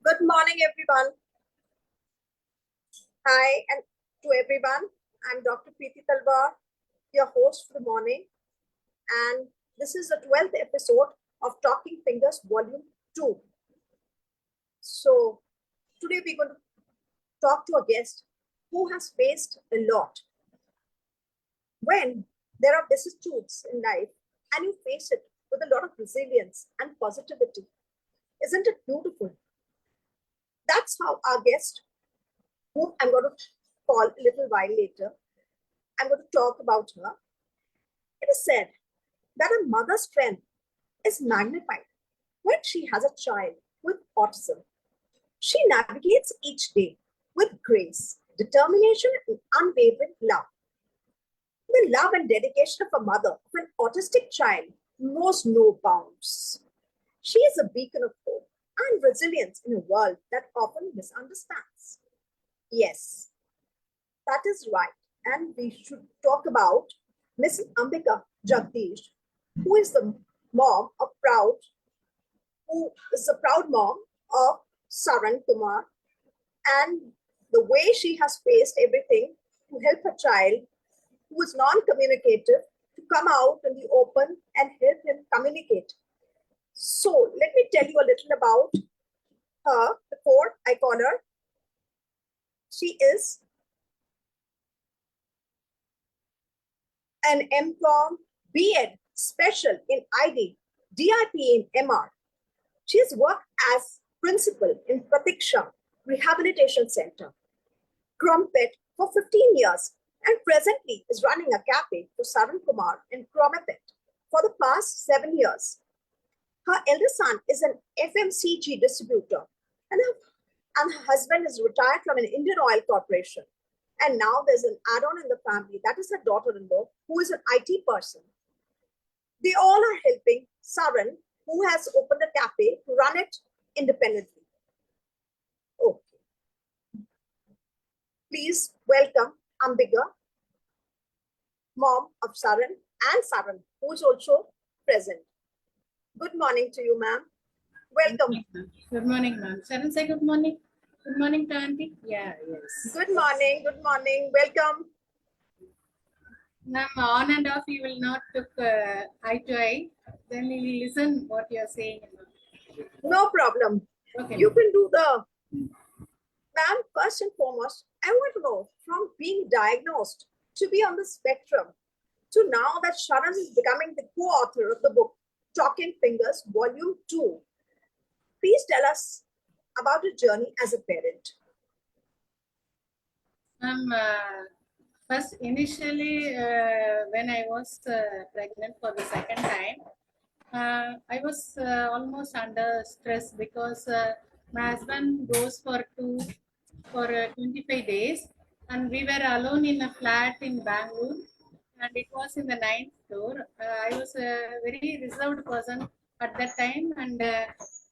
Good morning, everyone. Hi, and to everyone. I'm Dr. Preeti Talwar, your host for the morning. And this is the 12th episode of Talking Fingers Volume 2. So, today we're going to talk to a guest who has faced a lot. When there are vicissitudes in life and you face it with a lot of resilience and positivity, isn't it beautiful? That's how our guest, whom I'm going to call a little while later, I'm going to talk about her. It is said that a mother's strength is magnified when she has a child with autism. She navigates each day with grace, determination, and unwavering love. The love and dedication of a mother of an autistic child knows no bounds. She is a beacon of hope and resilience in a world that often misunderstands. Yes, that is right. And we should talk about Miss Ambiga Jagadish, who is the mom of who is the proud mom of Saran Kumar, and the way she has faced everything to help her child who is non-communicative to come out in the open and help him communicate. So let me tell you a little about her before I call her. She is an M.Com B.Ed special in ID, DIP in MR. She has worked as principal in Pratiksha Rehabilitation Center, Crumpet for 15 years, and presently is running a cafe for Saran Kumar in Crumpet for the past 7 years. Her eldest son is an FMCG distributor, and her husband is retired from an Indian Oil Corporation. And now there's an add-on in the family, that is her daughter-in-law, who is an IT person. They all are helping Saran, who has opened a cafe, to run it independently. Okay. Please welcome Ambiga, mom of Saran, and Saran, who is also present. Good morning to you, ma'am. Welcome. Good morning, ma'am. Saran, say good morning. Good morning to Auntie. Yeah, yes. Good morning. Good morning. Welcome. Ma'am, on and off, you will not took eye to eye. Then we will listen what you are saying. No problem. Okay. You can do the... Ma'am, first and foremost, I want to know, from being diagnosed to be on the spectrum to now that Saran is becoming the co-author of the book, Talking Fingers, Volume 2. Please tell us about your journey as a parent. First, initially, when I was pregnant for the second time, I was almost under stress because my husband goes for 25 days, and we were alone in a flat in Bangalore, and it was in the 9th floor. I was a very reserved person at that time, and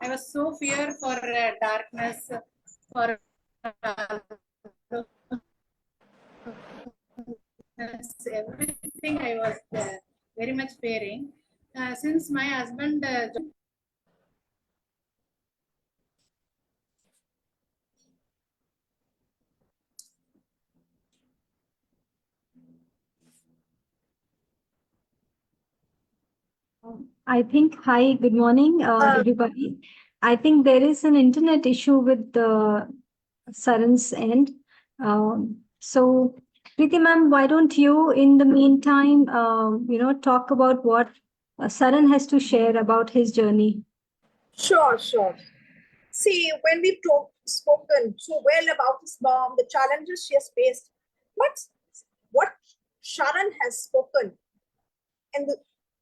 I was so fear for darkness, for everything. I was very much fearing. Since my husband I think, hi, good morning, everybody. I think there is an internet issue with the Saran's end. So, Preeti ma'am, why don't you, in the meantime, talk about what Saran has to share about his journey? Sure. See, when we've spoken so well about his mom, the challenges she has faced, but what Saran has spoken in the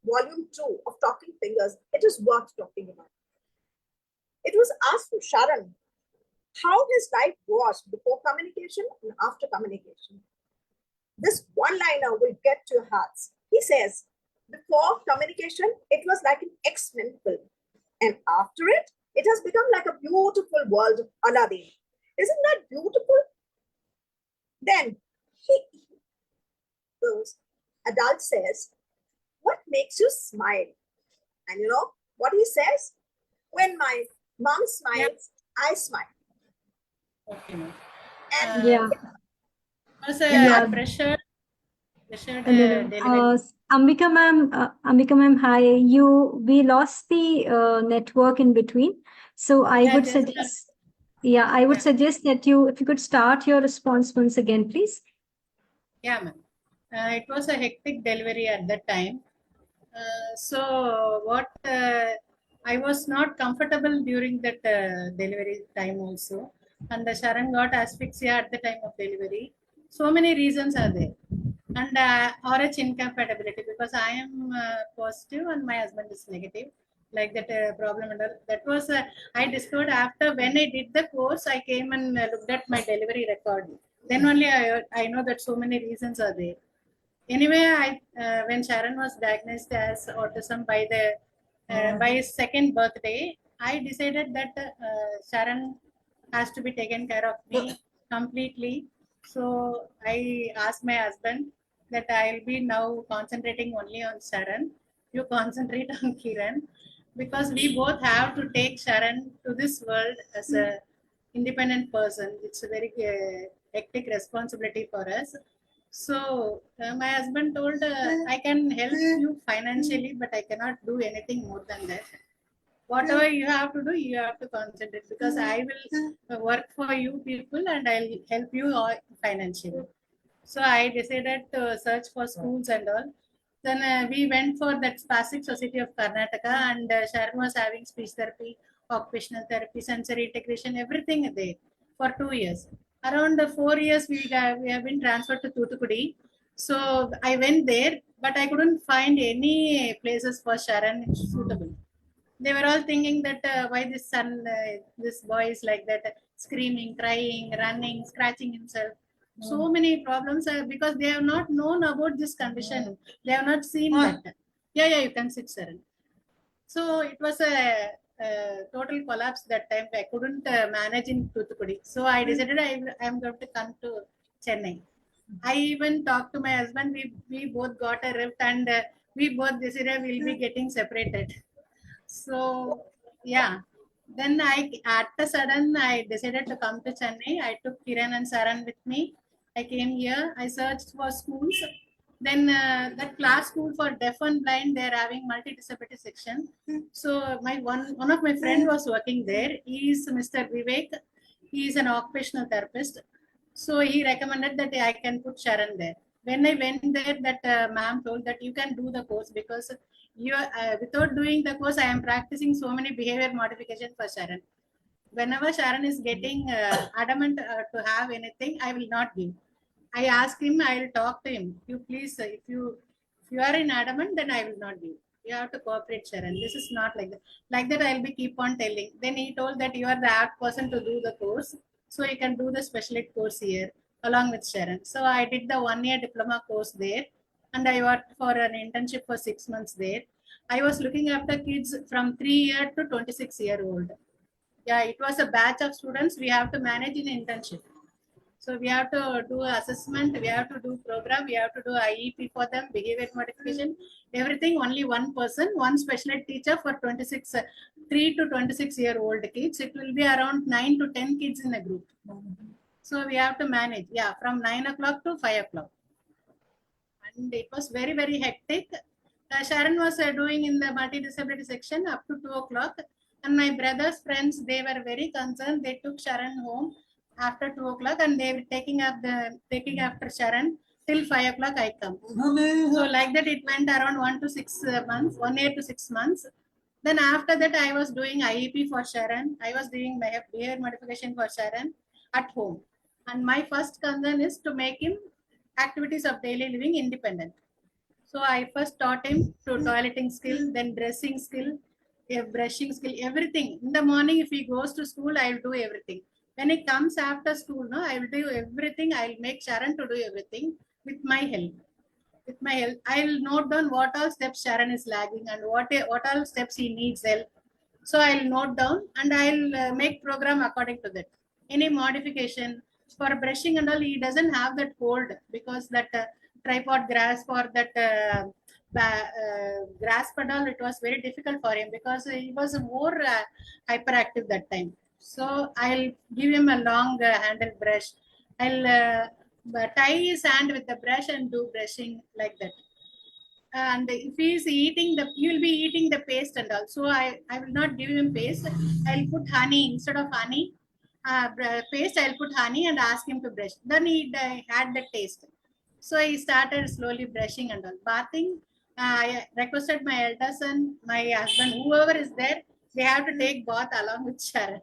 volume 2 of Talking Fingers, it is worth talking about. It was asked to Saran how his life was before communication and after communication. This one-liner will get to your hearts. He says, before communication, it was like an X-Men film. And after it, it has become like a beautiful world of Aladdin. Isn't that beautiful? Then the adult says, what makes you smile? And you know what he says? When my mom smiles, I smile. Okay, ma'am. And Yeah. It was a Yeah. pressured And then, delivery. Ambika ma'am, hi. We lost the network in between. So I Yeah, would just suggest, yeah, I would yeah. suggest that if you could start your response once again, please. Yeah, ma'am. It was a hectic delivery at that time. So what I was not comfortable during that delivery time also, and the Sharon got asphyxia at the time of delivery. So many reasons are there, and RH incompatibility because I am positive and my husband is negative. Like that problem and all. That was I discovered after when I did the course. I came and looked at my delivery record. Then only I know that so many reasons are there. Anyway, I when Sharon was diagnosed as autism by his second birthday, I decided that Sharon has to be taken care of me completely. So I asked my husband that I'll be now concentrating only on Sharon. You concentrate on Kiran because we both have to take Sharon to this world as a independent person. It's a very hectic responsibility for us. So my husband told, I can help you financially, but I cannot do anything more than that. Whatever you have to do, you have to concentrate because I will work for you people and I'll help you financially. So I decided to search for schools and all. Then we went for that Spastic Society of Karnataka, and Sharon was having speech therapy, occupational therapy, sensory integration, everything there for 2 years. Around 4 years, we have been transferred to Thuthukudi. So I went there, but I couldn't find any places for Sharon suitable. They were all thinking that why this boy is like that, screaming, crying, running, scratching himself. So many problems because they have not known about this condition. They have not seen that. Yeah, you can sit, sir. So it was a total collapse that time. I couldn't manage in Thuthukudi. So I decided I am going to come to Chennai. I even talked to my husband. We both got a rift, and we both decided we'll be getting separated. So yeah, then I at a sudden I decided to come to Chennai. I took Kiran and Saran with me. I came here. I searched for schools. Then that class school for deaf and blind, they're having multi-disability section. So my one of my friend was working there. He is Mr. Vivek. He is an occupational therapist. So he recommended that I can put Sharon there. When I went there, that ma'am told that you can do the course because you without doing the course, I am practicing so many behavior modification for Sharon. Whenever Sharon is getting adamant to have anything, I will not give. I ask him, I will talk to him. You please, if you are in adamant, then I will not give. You have to cooperate, Sharon. This is not like that. Like that, I'll be keep on telling. Then he told that you are the apt person to do the course, so you can do the special ed course here along with Sharon. So I did the 1 year diploma course there, and I worked for an internship for 6 months there. I was looking after kids from 3 year to 26-year-old. Yeah, it was a batch of students we have to manage in internship. So we have to do assessment, we have to do program, we have to do IEP for them, behavior modification, everything. Only one person, one special ed teacher for 26, 3 to 26-year-old kids. It will be around 9 to 10 kids in a group. So we have to manage, yeah, from 9 o'clock to 5 o'clock. And it was very, very hectic. Sharon was doing in the multi-disability section up to 2 o'clock. And my brother's friends, they were very concerned. They took Sharon home after 2 o'clock and they were taking after Sharon till 5 o'clock I come. So like that it went around 1 to 6 months, 1 year to 6 months. Then after that I was doing IEP for Sharon. I was doing my behavior modification for Sharon at home. And my first concern is to make him activities of daily living independent. So I first taught him to toileting skill, then dressing skill, brushing skill, everything. In the morning, if he goes to school, I'll do everything. When he comes after school, no, I will do everything. I'll make Sharon to do everything with my help. With my help, I'll note down what all steps Sharon is lagging and what all steps he needs help. So I'll note down and I'll make program according to that. Any modification for brushing and all, he doesn't have that hold because that tripod grasp or that grasp and all, it was very difficult for him because he was more hyperactive that time. So I'll give him a long handle brush. I'll tie his hand with the brush and do brushing like that. And if he's eating he will be eating the paste and all. So I will not give him paste. I'll put honey instead of honey. Paste, I'll put honey and ask him to brush. Then he had the taste. So he started slowly brushing and all. Bathing, I requested my elder son, my husband, whoever is there, they have to take bath along with Sharon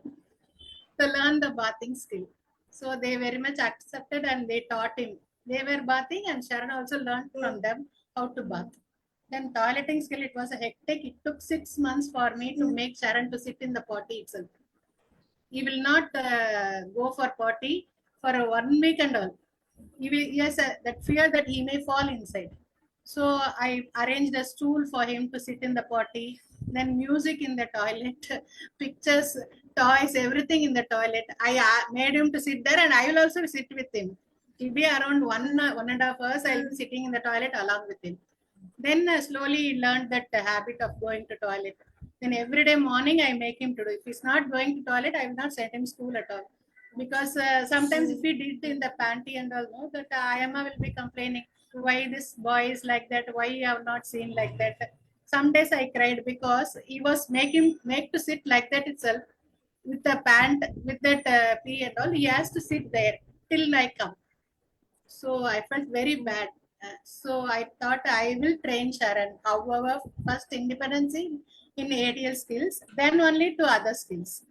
to learn the bathing skill. So they very much accepted and they taught him. They were bathing and Sharon also learned from them how to bath. Then toileting skill, it was a hectic. It took 6 months for me to make Sharon to sit in the potty itself. He will not go for potty for 1 week and all. He has that fear that he may fall inside. So I arranged a stool for him to sit in the potty. Then music in the toilet, pictures, toys, everything in the toilet. I made him to sit there, and I will also sit with him. It'll be around 1.5 hours. I'll be sitting in the toilet along with him. Then slowly he learned that habit of going to toilet. Then every day morning I make him to do. If he's not going to toilet, I will not send him school at all. Because sometimes if he did in the panty and all, no, that IMA will be complaining, why this boy is like that, why you have not seen like that. Some days I cried because he was make to sit like that itself with the pant, with that pee and all. He has to sit there till I come. So I felt very bad. So I thought I will train Sharon. However, first independence in ADL skills, then only to other skills.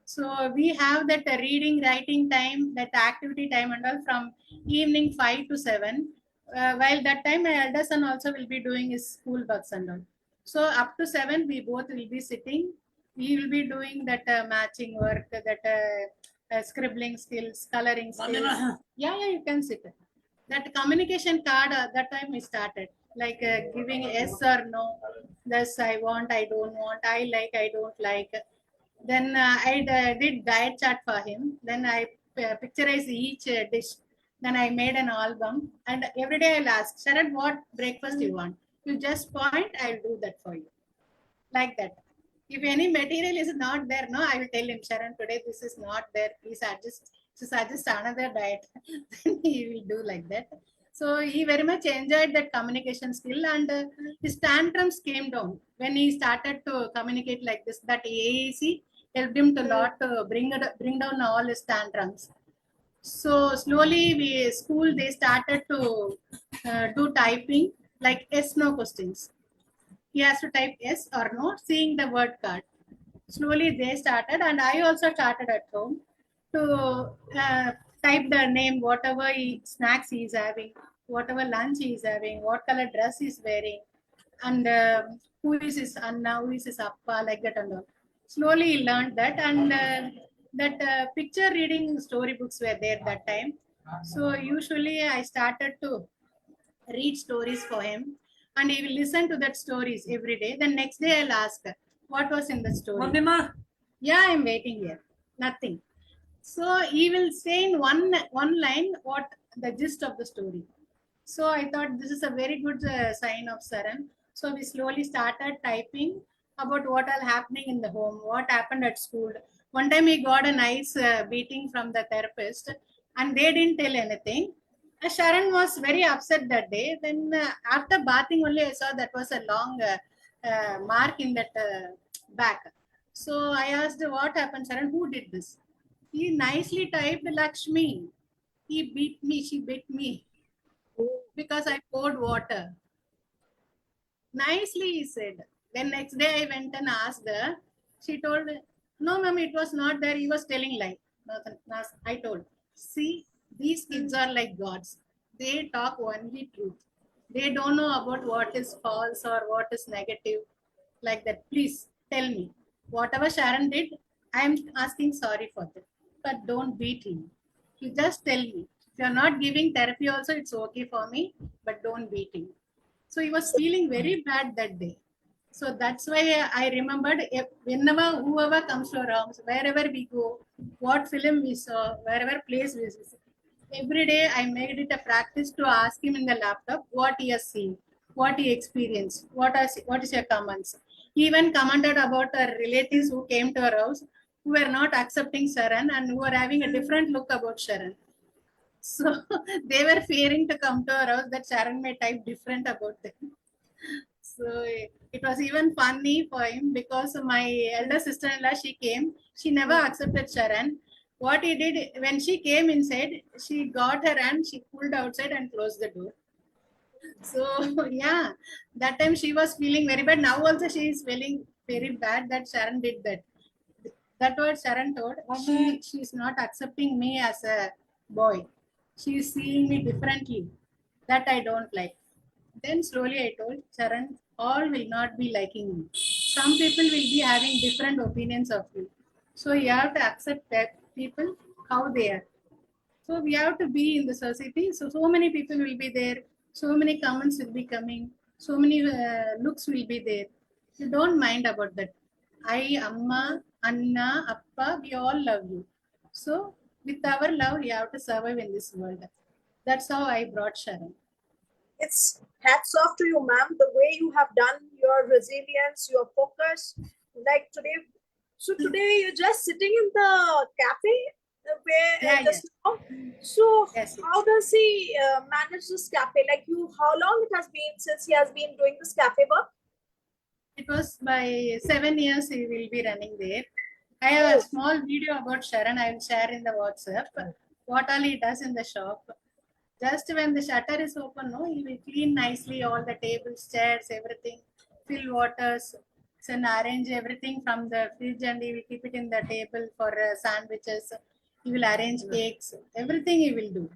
So we have that reading, writing time, that activity time and all from evening 5 to 7. While that time my elder son also will be doing his school works and all. So up to 7, we both will be sitting. We will be doing that matching work, that scribbling skills, coloring skills. Yeah, you can sit. That communication card, that time we started. Like giving yes or no. This I want, I don't want, I like, I don't like. Then I did diet chart for him. Then I picturized each dish. Then I made an album. And every day I'll ask, Sharon, what breakfast you want? You just point, I'll do that for you. Like that. If any material is not there, no, I will tell him, Sharon, today this is not there. Please suggest another diet. Then he will do like that. So he very much enjoyed that communication skill, and his tantrums came down when he started to communicate like this. That AAC helped him a lot to bring down all his tantrums. So slowly they started to do typing like yes no questions. He has to type yes or no, seeing the word card. Slowly they started, and I also started at home to type the name, whatever snacks he is having, whatever lunch he is having, what color dress he is wearing, and who is his Anna, who is his Appa, like that and all. Slowly he learned that, and that picture reading storybooks were there that time. So usually I started to read stories for him, and he will listen to that stories every day. Then next day I'll ask what was in the story. Yeah, I'm waiting here. Nothing. So he will say in one line what the gist of the story. So I thought this is a very good sign of Saran. So we slowly started typing about what all happening in the home, what happened at school. One time he got a nice beating from the therapist, and they didn't tell anything. Sharon was very upset that day. Then after bathing only, I saw that was a long mark in that back. So I asked, what happened, Sharon? Who did this? He nicely typed Lakshmi. He beat me, she beat me because I poured water. Nicely, he said. Then next day I went and asked her. She told, no, ma'am, it was not there. He was telling lie. I told, see, these kids are like gods. They talk only truth. They don't know about what is false or what is negative. Like that. Please tell me. Whatever Sharon did, I am asking sorry for that. But don't beat him. You just tell me. If you're not giving therapy also, it's okay for me, but don't beat him. So he was feeling very bad that day. So that's why I remembered whenever, whoever comes to our house, wherever we go, what film we saw, wherever place we visit, every day I made it a practice to ask him in the laptop what he has seen, what he experienced, what is your comments. He even commented about our relatives who came to our house. who were not accepting Saran and who were having a different look about Saran. So they were fearing to come to our house that Sharon may type different about them. So it was even funny for him because my elder sister-in-law, she came, she never accepted Sharon. What he did when she came inside, she got her hand, she pulled outside and closed the door. So yeah, that time she was feeling very bad. Now also she is feeling very bad that Sharon did that. That what Sharon told. She is not accepting me as a boy. She is seeing me differently. That I don't like. Then slowly I told Sharon, all will not be liking you. Some people will be having different opinions of you. So you have to accept that people how they are. So we have to be in the society. So many people will be there. So many comments will be coming. So many looks will be there. You don't mind about that. I, Amma, Anna, Appa, we all love you. So with our love, you have to survive in this world. That's how I brought Sharon. It's hats off to you, ma'am, the way you have done your resilience, your focus. Like today, so today you're just sitting in the cafe where Yeah, just now. So Yes, how does he manage this cafe? Like you, how long it has been since he has been doing this cafe work? It was by 7 years he will be running there. I have a small video about Sharon. I will share in the WhatsApp. What all he does in the shop. Just when the shutter is open, no, he will clean nicely all the tables, chairs, everything, fill waters, then arrange everything from the fridge and he will keep it in the table for sandwiches. He will arrange cakes, everything he will do.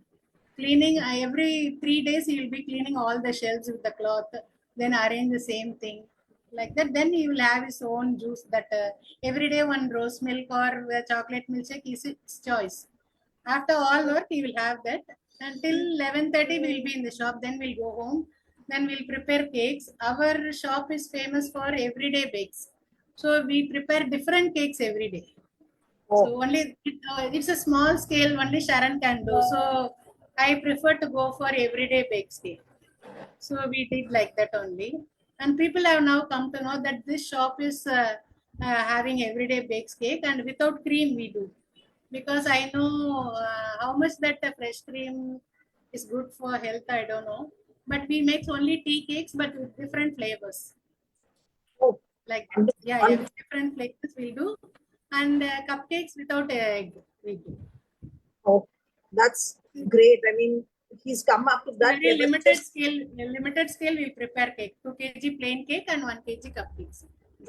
Cleaning every 3 days, he will be cleaning all the shelves with the cloth, then arrange the same thing. Like that, then he will have his own juice that every day one rose milk or chocolate milkshake is his choice. After all work, he will have that. Until 11:30, we will be in the shop. Then we'll go home. Then we'll prepare cakes. Our shop is famous for everyday bakes. So we prepare different cakes every day. So only it's a small scale. Only Sharon can do. So I prefer to go for everyday bakes cake. So we did like that only. And people have now come to know that this shop is having everyday bakes cake and without cream we do. Because I know how much that fresh cream is good for health, I don't know. But we make only tea cakes but with different flavors. Oh, Like, wonderful, yeah, with different flavors we do. And cupcakes without egg we do. oh, that's great. I mean, he's come up to that Very level. limited scale we'll prepare cake. 2 kg plain cake and 1 kg cupcakes.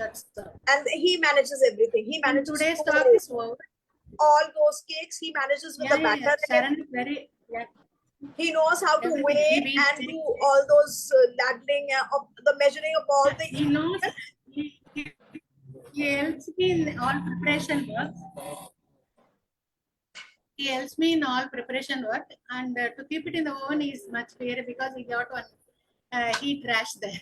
That's all. And he manages everything. He And manages today's to talk is over. all those cakes. He manages with the batter. Sharon is very, He knows how to everything. He weigh beats and do all those ladling of the measuring of all the. He knows. He helps me in all preparation work. He helps me in all preparation work, and to keep it in the oven is much better because he got one heat rash there.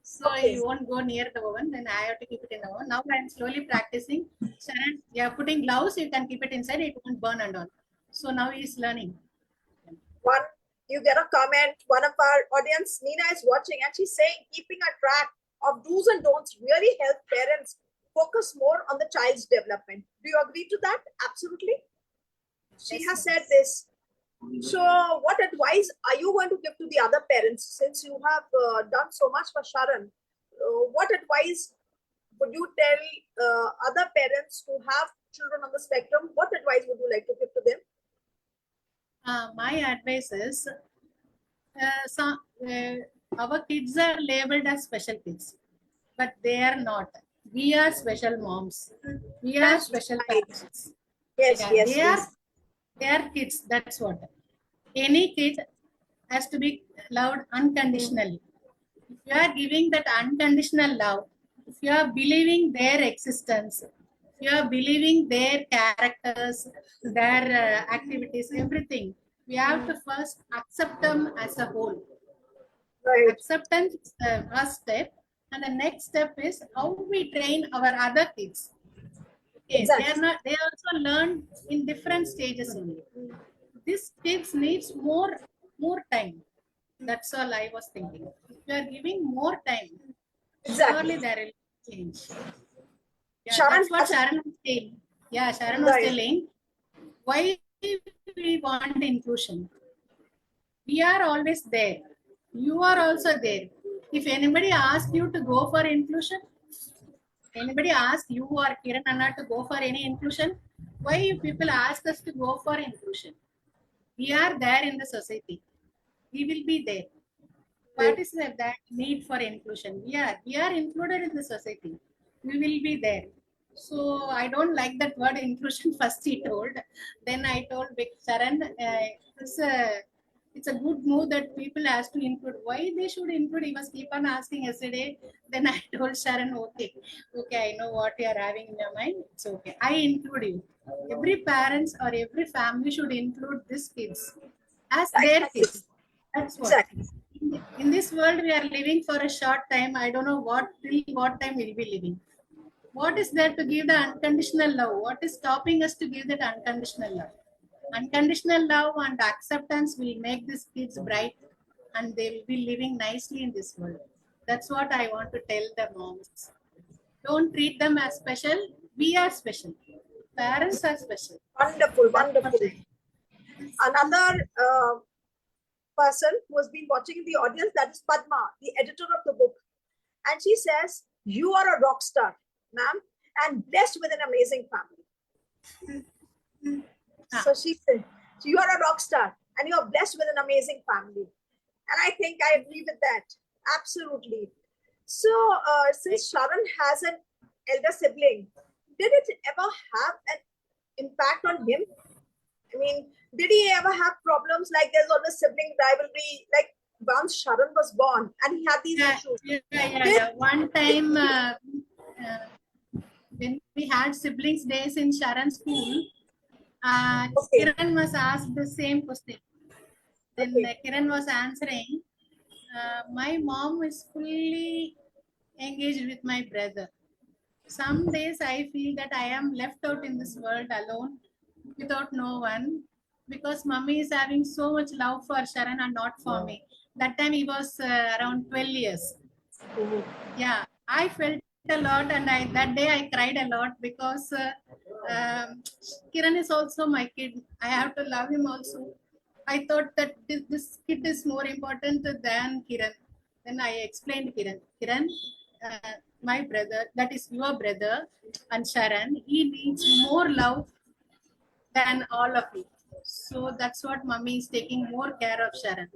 So he won't go near the oven. Then I have to keep it in the oven. Now I'm slowly practicing. Sharon, yeah, putting gloves, you can keep it inside. It won't burn and all. So now he's learning. One, you get a comment. One of our audience, Nina, is watching, and she's saying, keeping a track of do's and don'ts really help parents focus more on the child's development. Do you agree to that? Absolutely. She has said this. So, what advice are you going to give to the other parents since you have done so much for Sharan? What advice would you tell other parents who have children on the spectrum? What advice would you like to give to them? My advice is our kids are labeled as special kids, but they are not. We are special moms. We are special parents. Yes, Yeah, yes, they are kids. That's what. Any kid has to be loved unconditionally. If you are giving that unconditional love, if you are believing their existence, if you are believing their characters, their activities, everything, we have to first accept them as a whole. Right. Acceptance is the first step, and the next step is how we train our other kids. Okay, Exactly. they are not. They also learn in different stages only. This kids needs more time. That's all I was thinking. If you are giving more time, Exactly. surely there will be change. Yeah, Sharan that's what Sharon was saying. Yeah, Sharan was Right. telling why we want inclusion. We are always there. You are also there. If anybody asks you to go for inclusion, anybody ask you or Kiran Anna to go for any inclusion, why people ask us to go for inclusion? We are there in the society. We will be there. What is that need for inclusion? We are included in the society. We will be there. So I don't like that word inclusion. First he told, then I told Big Saran, it's a it's a good move that people has to include. Why they should include? He was keep on asking yesterday. Then I told Sharon, okay, I know what you are having in your mind. It's okay. I include you. Every parents or every family should include these kids as their Exactly. kids. That's what. Exactly. In this world, we are living for a short time. I don't know till what time we'll be living. What is there to give the unconditional love? What is stopping us to give that unconditional love? Unconditional love and acceptance will make these kids bright and they will be living nicely in this world. That's what I want to tell the moms. Don't treat them as special. We are special. Parents are special. Wonderful, That's what wonderful. Another person who has been watching in the audience, that is Padma, the editor of the book. And she says, you are a rock star, ma'am, and blessed with an amazing family. So she said, so you are a rock star and you are blessed with an amazing family. And I think I agree with that. Absolutely. So since Sharan has an elder sibling, did it ever have an impact on him? I mean, did he ever have problems like there's always sibling rivalry? Like once Sharan was born and he had these issues. Yeah. One time when we had siblings days in Sharan school, Okay. Kiran was asked the same question. Then Okay. Kiran was answering, my mom is fully engaged with my brother. Some days I feel that I am left out in this world alone without no one because mommy is having so much love for Sharan and not for me. That time he was around 12 years. Yeah, I felt a lot and that day I cried a lot because Kiran is also my kid. I have to love him also. I thought that this kid is more important than Kiran. Then I explained Kiran, my brother, that is your brother, and Sharan, he needs more love than all of you. So that's what mommy is taking more care of Sharan.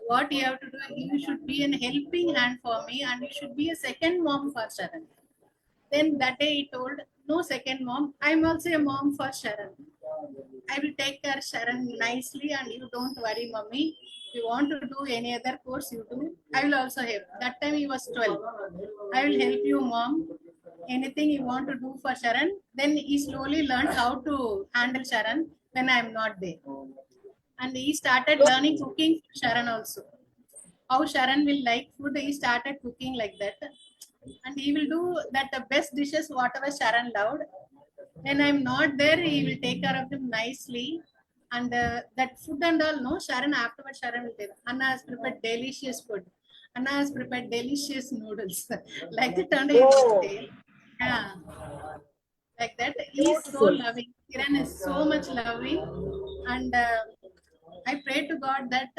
What you have to do, you should be an helping hand for me and you should be a second mom for Sharan. Then that day he told, no second mom, I'm also a mom for Sharan. I will take care of Sharan nicely and you don't worry, mommy. If you want to do any other course, you do. I will also help. That time he was 12. I will help you, mom. Anything you want to do for Sharan. Then he slowly learned how to handle Sharan when I am not there. And he started learning cooking for Sharan also. How Sharan will like food, he started cooking like that. And he will do that the best dishes, whatever Sharan loved. When I'm not there, he will take care of them nicely. And that food and all, no, Sharan, afterwards, Sharan will tell, Anna has prepared delicious food. Anna has prepared delicious noodles. Like that, and he will Oh, tell. Yeah, like that. He is so beautiful. loving. Kiran is so much loving. And I pray to God that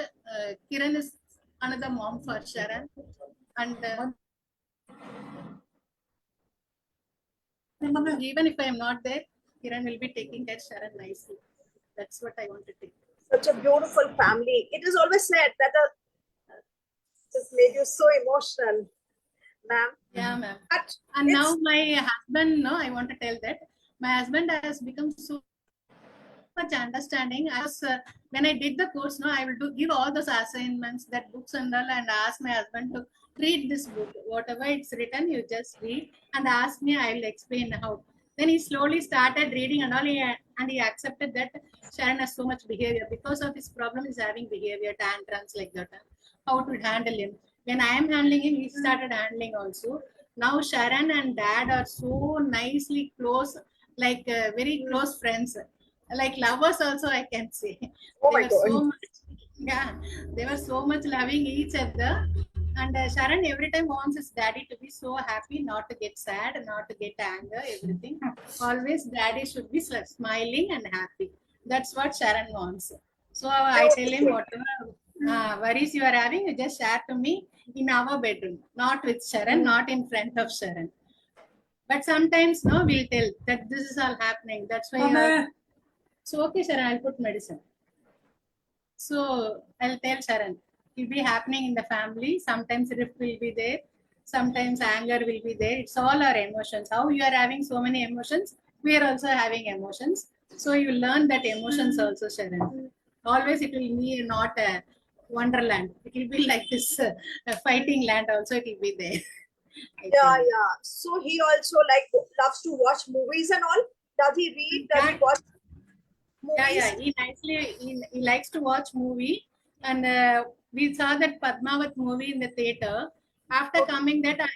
Kiran is another mom for Sharan. And even if I am not there, Kiran will be taking care of Sharan nicely. That's what I want to do. Such a beautiful family. It is always said that this made you so emotional, ma'am. Yeah, ma'am. But And it's now my husband, no, I want to tell that my husband has become so much understanding. I was when I did the course, no, I will give all those assignments, that books and all, and ask my husband to read this book. Whatever it's written, you just read and ask me. I will explain how. Then he slowly started reading and all, and he accepted that Sharon has so much behavior because of his problem. Is having behavior tantrums like that. How to handle him. When I am handling him, he started handling also. Now Sharon and Dad are so nicely close, like very close friends, like lovers also I can say. oh They my were god. so much, yeah, they were so much loving each other. And Sharan every time wants his daddy to be so happy, not to get sad, not to get anger, everything. Always daddy should be smiling and happy. That's what Sharan wants. So I tell him whatever worries you are having, you just share to me in our bedroom, not with Sharan, not in front of Sharan. But sometimes no, we'll tell that this is all happening. That's why you are. So okay, Sharan, I'll put medicine. So I'll tell Sharan, it will be happening in the family. Sometimes rift will be there. Sometimes anger will be there. It's all our emotions. How you are having so many emotions, we are also having emotions. So you learn that emotions also, Sharan. Always it will be not a wonderland. It will be like this a fighting land also. It will be there. Yeah, yeah. So he also like loves to watch movies and all. Does he read? Does he watch movies? Yeah. He likes to watch movie, and we saw that Padmavat movie in the theater. After coming that,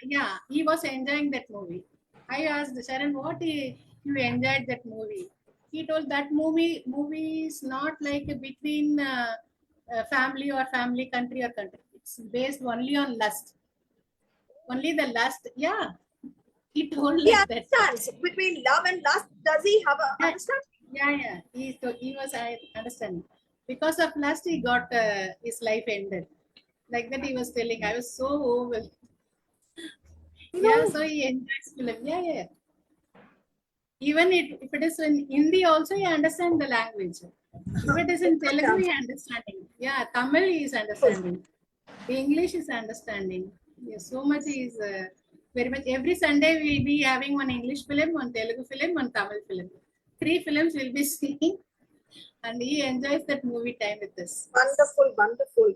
he was enjoying that movie. I asked Sharon, you enjoyed that movie? He told that movie is not like between family or family, country or country. It's based only on lust. Only the lust. Yeah, he told He like that. understands between love and lust. Does he have a Yeah, understanding? yeah. He was, I understand. Because of lust, he got his life ended. Like that, he was telling. I was so overwhelmed. Yeah, No. so he enjoys film. Yeah. Even if it is in Hindi, also he understand the language. If it is in Telugu, he understanding. Yeah, Tamil he is understanding. English is understanding. Yeah, so much is very much. Every Sunday we'll be having one English film, one Telugu film, one Tamil film. Three films we'll be seeing, and he enjoys that movie time with us. Wonderful, wonderful.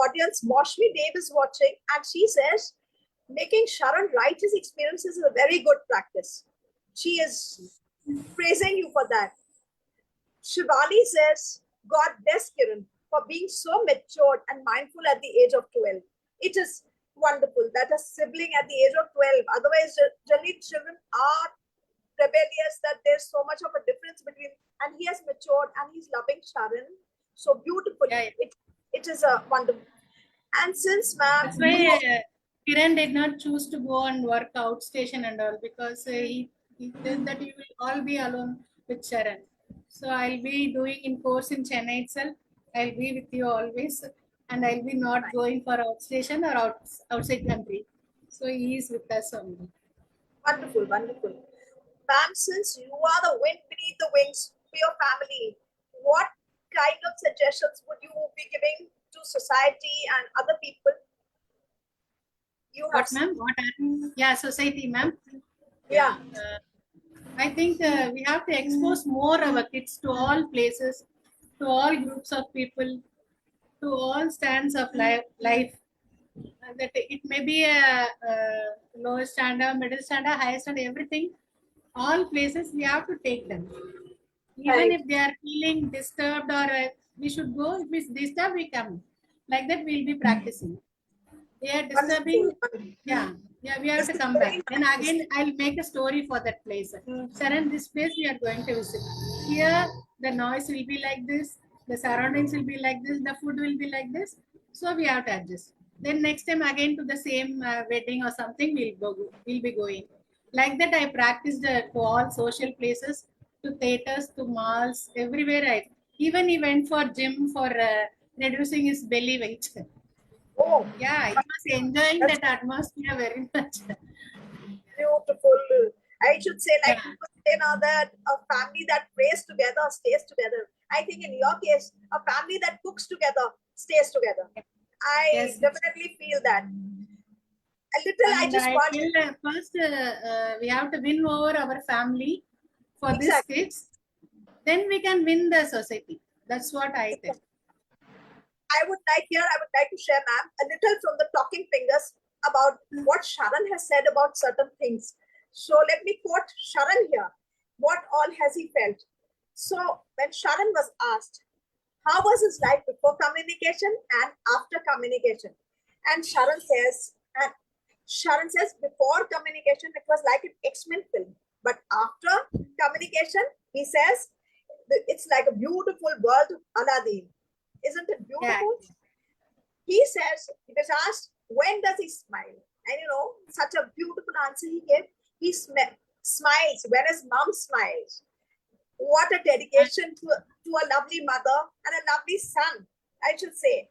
Audience, Moshmi Dave is watching, and she says making Sharan write his experiences is a very good practice. She is praising you for that. Shivali says, God bless Kiran for being so matured and mindful at the age of 12. It is wonderful that a sibling at the age of 12, otherwise, generally children are rebellious, that there's so much of a difference between, and he has matured and he's loving Sharan so beautifully. Yeah. It is a wonderful. And since, ma'am, That's why Kiran did not choose to go and work outstation and all, because he said that you will all be alone with Sharan. So I'll be doing in course in Chennai itself. I'll be with you always, and I'll be not going for outstation or outside country. So he is with us only. wonderful, wonderful. Ma'am, since you are the wind beneath the wings for your family, what kind of suggestions would you be giving to society and other people? You have What, ma'am? What happened? Yeah, society, ma'am. Yeah. I think we have to expose more our kids to all places, to all groups of people, to all stands of life. That it may be a lower standard, middle standard, higher standard, everything. All places we have to take them. Even Right. if they are feeling disturbed or we should go, if it's disturbed, we come. Like that, we'll be practicing. They are disturbing. Wonderful. Yeah, we have This to is come very back. Then nice. again, I'll make a story for that place. Saran, this place we are going to visit. Here, the noise will be like this, the surroundings will be like this, the food will be like this. So we have to adjust. Then next time again to the same wedding or something, we'll be going. Like that, I practiced to all social places, to theaters, to malls, everywhere. I even he went for gym for reducing his belly weight. Oh, Yeah, he was enjoying that's that atmosphere very much. beautiful. I should say, Yeah, like people say now that a family that prays together stays together. I think in your case, a family that cooks together stays together. I yes. definitely feel that. A little, I And just I want feel first we have to win over our family for these exactly. kids. Then we can win the society. That's what I think. I would like to share, ma'am, a little from the talking fingers about what Sharan has said about certain things. So let me quote Sharan here. What all has he felt? So when Sharan was asked, how was his life before communication and after communication? And Sharan says, before communication, it was like an X-Men film. But after communication, he says, it's like a beautiful world of Aladdin. Isn't it Yeah, beautiful? he says, he was asked, when does he smile? And such a beautiful answer he gave. He smiles when his mom smiles. What a dedication to a lovely mother and a lovely son, I should say.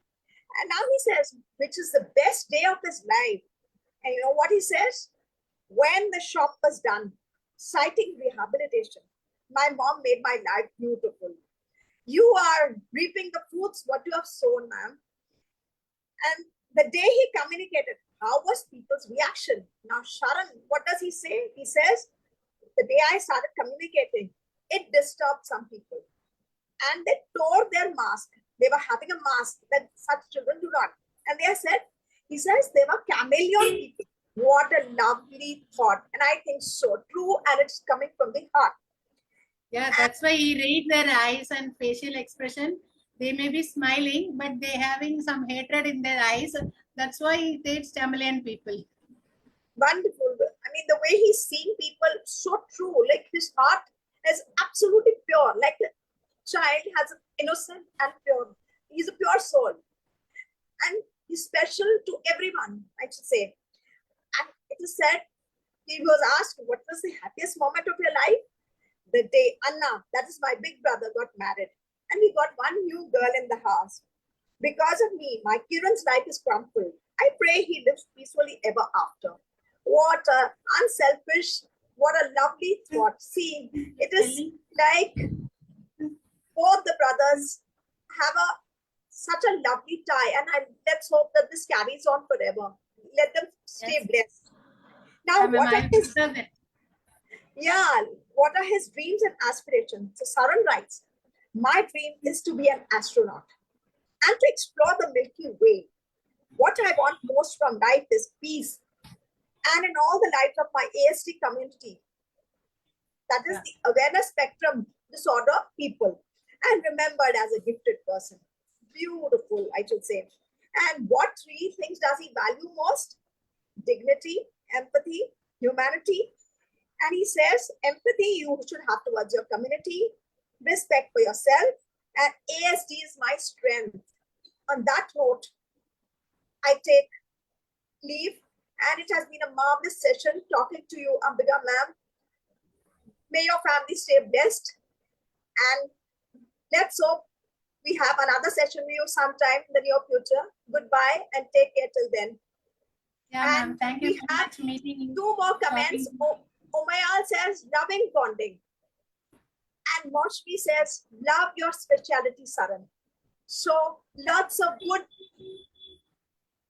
And now he says, which is the best day of his life. And you know what he says? When the shop was done, citing rehabilitation, my mom made my life beautiful. You are reaping the fruits what you have sown, ma'am. And the day he communicated, how was people's reaction? Now, Saran, what does he say? He says, the day I started communicating, it disturbed some people. And they tore their mask. They were having a mask that such children do not. And he says they were chameleon people. What a lovely thought. And I think so true. And it's coming from the heart. Yeah, that's why he read their eyes and facial expression. They may be smiling, but they having some hatred in their eyes. That's why he hates chameleon people. Wonderful. I mean, the way he's seeing people, so true. Like his heart is absolutely pure. Like the child has innocent and pure. He's a pure soul. And he's special to everyone, I should say. And it is said, he was asked, what was the happiest moment of your life? The day Anna, that is my big brother, got married. And we got one new girl in the house. Because of me, my Kiran's life is crumpled. I pray he lives peacefully ever after. What a unselfish, what a lovely thought. See, it is like both the brothers have such a lovely tie, and let's hope that this carries on forever. Let them stay blessed. Now, what are his dreams and aspirations? So Saran writes, my dream is to be an astronaut and to explore the Milky Way. What I want most from life is peace, and in all the lives of my ASD community, that is the awareness spectrum disorder people, and remembered as a gifted person. Beautiful, I should say. And what three things does he value most? Dignity, empathy, humanity. And he says, empathy you should have towards your community, respect for yourself, and ASD is my strength. On that note, I take leave, and it has been a marvelous session talking to you, Ambiga ma'am. May your family stay blessed, and let's hope we have another session with you sometime in the near future. Goodbye and take care till then. Yeah, and thank you for much meeting you. Two more comments. Umayal says, loving bonding. And Moshmi says, love your speciality, Saran. So lots of good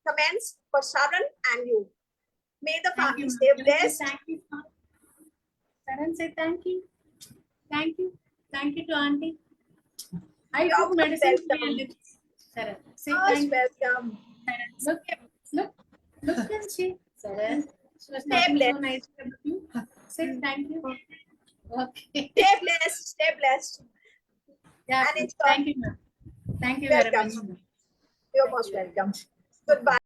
comments for Saran and you. May the family stay blessed. Thank you. Saran, say thank you. Thank you. Thank you to Auntie. I took medicine. Saran, say thank welcome. Saran, look and see. Saran, she was stay blessed. So nice about you. Say thank you. Okay. Stay blessed. Stay blessed. Yeah. And thank you, ma'am. Thank you very much. You're most welcome. Goodbye.